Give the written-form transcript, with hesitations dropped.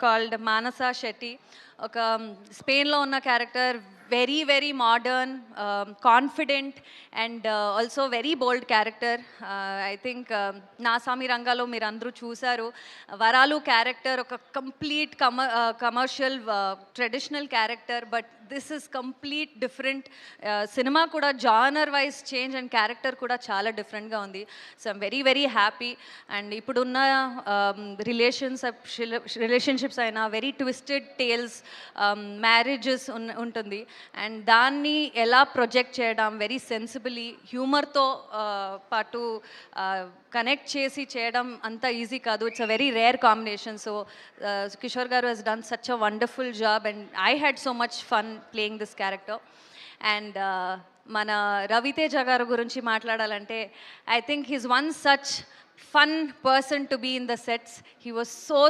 Called Manasa Shetty. ఒక స్పెయిన్‌లో ఉన్న character. Very modern, confident and also very bold character. I think నాసామి రంగాలో మీరందరూ చూసారు. వరాలు క్యారెక్టర్ ఒక complete commercial traditional character, but this is complete different. సినిమా కూడా genre wise change and character కూడా చాలా డిఫరెంట్గా ఉంది. So I'm very happy. And ఇప్పుడున్న రిలేషన్షిప్స్ అయినా వెరీ ట్విస్టెడ్ టేల్స్, మ్యారేజెస్ ఉంటుంది. అండ్ దాన్ని ఎలా ప్రొజెక్ట్ చేయడం వెరీ సెన్సిబుల్లీ హ్యూమర్తో పాటు కనెక్ట్ చేసి చేయడం అంత ఈజీ కాదు. It's a very rare combination. So Kishore గారు Hess done such a wonderful job and I had so much fun playing this character. And మన రవితేజ గారు గురించి మాట్లాడాలంటే I think he's one such fun person to be in the sets. He was so